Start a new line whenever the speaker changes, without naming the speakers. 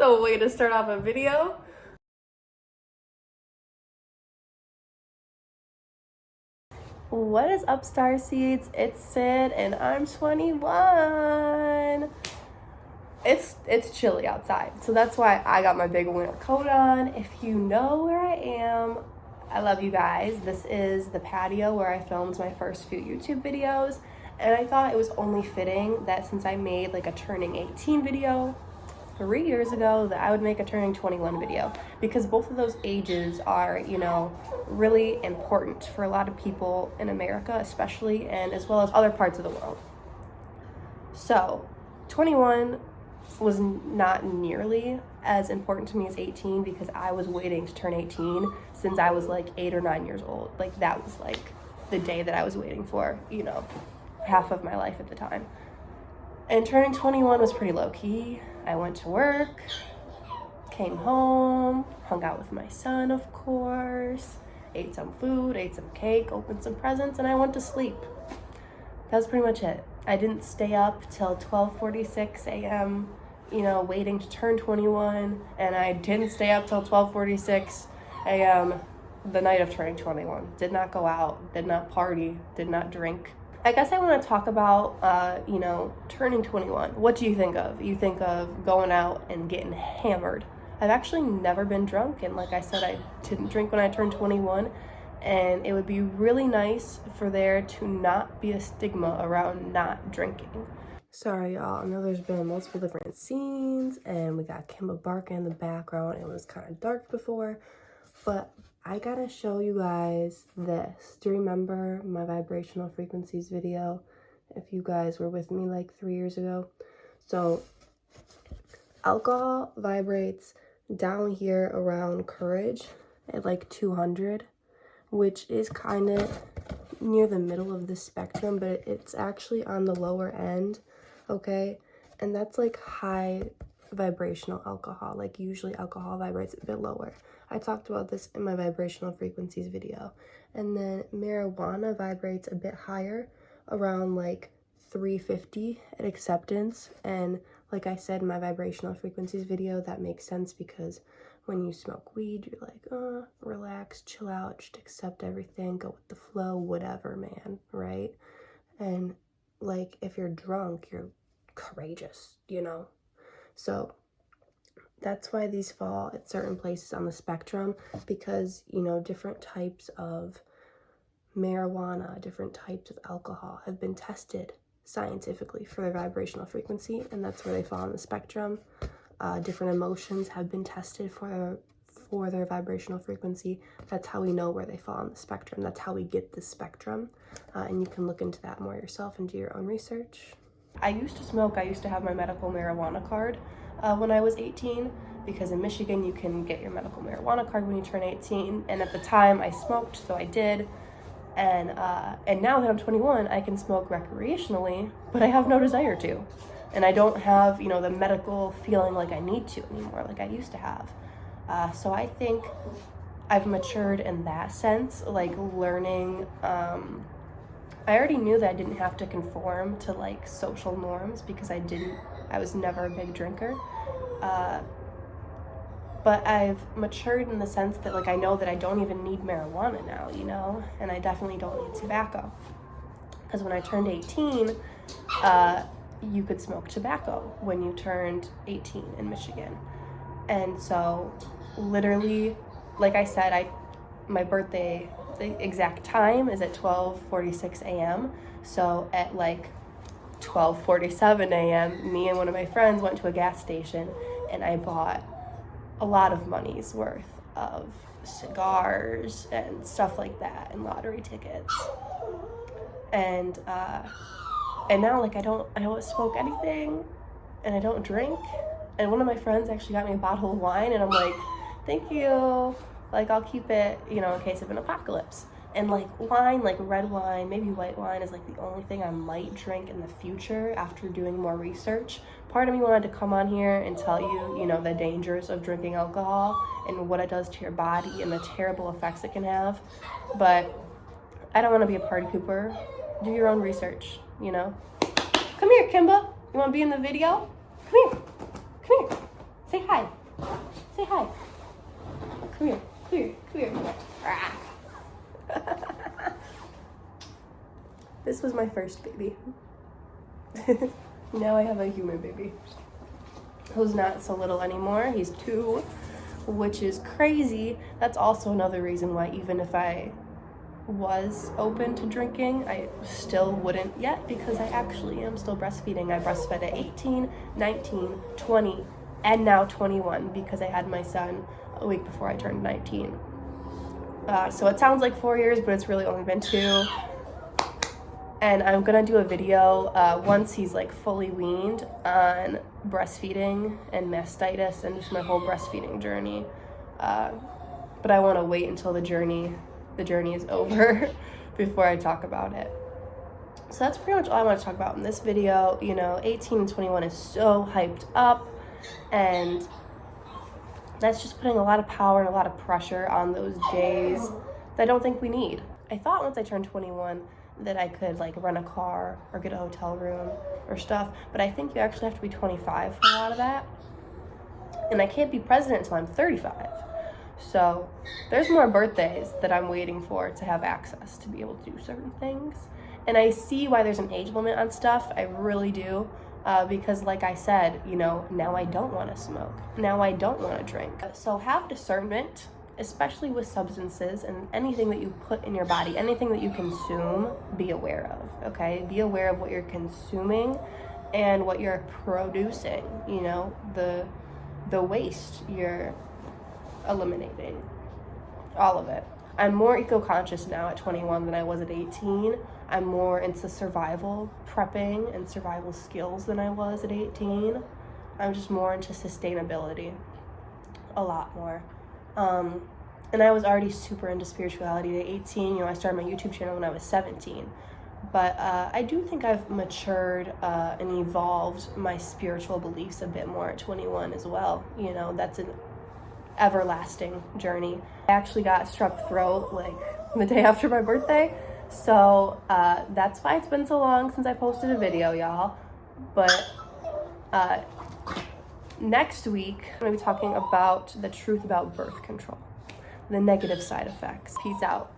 the way to start off a video. What is up, Star Seeds? It's Sid and I'm 21. It's chilly outside, so that's why I got my big winter coat on. If you know where I am, I love you guys. This is the patio where I filmed my first few YouTube videos, and I thought it was only fitting that since I made like a turning 18 video 3 years ago, that I would make a turning 21 video, because both of those ages are, you know, really important for a lot of people in America especially, and as well as other parts of the world. So 21 was not nearly as important to me as 18, because I was waiting to turn 18 since I was like 8 or 9 years old. Like that was like the day that I was waiting for, you know, half of my life at the time. And turning 21 was pretty low-key. I went to work, came home, hung out with my son, of course, ate some food, ate some cake, opened some presents, and I went to sleep. That was pretty much it. I didn't stay up till 12:46 a.m., you know, waiting to turn 21, and I didn't stay up till 12:46 a.m. the night of turning 21. Did not go out, did not party, did not drink. I guess I want to talk about, you know, turning 21. What do you think of? You think of going out and getting hammered. I've actually never been drunk, and like I said, I didn't drink when I turned 21, and it would be really nice for there to not be a stigma around not drinking. Sorry, y'all. I know there's been multiple different scenes, and we got Kimba barking in the background. It was kind of dark before, but I gotta show you guys this. Do you remember my vibrational frequencies video? If you guys were with me like 3 years ago. So alcohol vibrates down here around courage at like 200, which is kind of near the middle of the spectrum, but it's actually on the lower end, okay? And that's like high vibrational alcohol. Like usually alcohol vibrates a bit lower. I talked about this in my vibrational frequencies video. And then marijuana vibrates a bit higher, around like 350 at acceptance. And like I said in my vibrational frequencies video, that makes sense, because when you smoke weed, you're like, relax, chill out, just accept everything, go with the flow, whatever, man, right? And like if you're drunk, you're courageous, you know? So that's why these fall at certain places on the spectrum, because, you know, different types of marijuana, different types of alcohol have been tested scientifically for their vibrational frequency, and that's where they fall on the spectrum. Different emotions have been tested for their vibrational frequency. That's how we know where they fall on the spectrum. That's how we get the spectrum, and you can look into that more yourself and do your own research. I used to smoke. I used to have my medical marijuana card when I was 18, because in Michigan you can get your medical marijuana card when you turn 18, and at the time I smoked, so I did. And now that I'm 21, I can smoke recreationally, but I have no desire to. And I don't have, you know, the medical feeling like I need to anymore, like I used to have. So I think I've matured in that sense, like learning. I already knew that I didn't have to conform to like social norms, because I was never a big drinker. But I've matured in the sense that like I know that I don't even need marijuana now, you know, and I definitely don't need tobacco. Because when I turned 18, you could smoke tobacco when you turned 18 in Michigan. And so literally, like I said, my birthday, the exact time is at 12:46 a.m. So at like 12:47 a.m., me and one of my friends went to a gas station, and I bought a lot of money's worth of cigars and stuff like that, and lottery tickets. And now like I don't smoke anything, and I don't drink. And one of my friends actually got me a bottle of wine, and I'm like, thank you. Like I'll keep it, you know, in case of an apocalypse. And like wine, like red wine, maybe white wine, is like the only thing I might drink in the future after doing more research. Part of me wanted to come on here and tell you, you know, the dangers of drinking alcohol and what it does to your body and the terrible effects it can have. But I don't want to be a party pooper. Do your own research, you know. Come here, Kimba. You want to be in the video? Come here. Come here. Say hi. Say hi. Come here. Come here. Come here. Ah. This was my first baby. Now I have a human baby who's not so little anymore. He's 2, which is crazy. That's also another reason why even if I was open to drinking, I still wouldn't yet, because I actually am still breastfeeding. I breastfed at 18, 19, 20, and now 21 because I had my son a week before I turned 19. So it sounds like 4 years, but it's really only been 2. And I'm gonna do a video once he's like fully weaned on breastfeeding and mastitis and just my whole breastfeeding journey. But I want to wait until the journey is over before I talk about it. So that's pretty much all I want to talk about in this video. You know, 18 and 21 is so hyped up, and that's just putting a lot of power and a lot of pressure on those days that I don't think we need. I thought once I turned 21 that I could like rent a car or get a hotel room or stuff, but I think you actually have to be 25 for a lot of that. And I can't be president until I'm 35. So there's more birthdays that I'm waiting for to have access to be able to do certain things. And I see why there's an age limit on stuff. I really do. Because like I said, you know, now I don't want to smoke. Now I don't want to drink. So have discernment, especially with substances and anything that you put in your body, anything that you consume, be aware of, okay? Be aware of what you're consuming and what you're producing, you know, the waste you're eliminating, all of it. I'm more eco-conscious now at 21 than I was at 18. I'm more into survival prepping and survival skills than I was at 18. I'm just more into sustainability, a lot more. And I was already super into spirituality at 18. You know, I started my YouTube channel when I was 17. But I do think I've matured and evolved my spiritual beliefs a bit more at 21 as well. You know, that's an everlasting journey. I actually got strep throat like the day after my birthday. So that's why it's been so long since I posted a video, y'all. But next week, I'm going to be talking about the truth about birth control, the negative side effects. Peace out.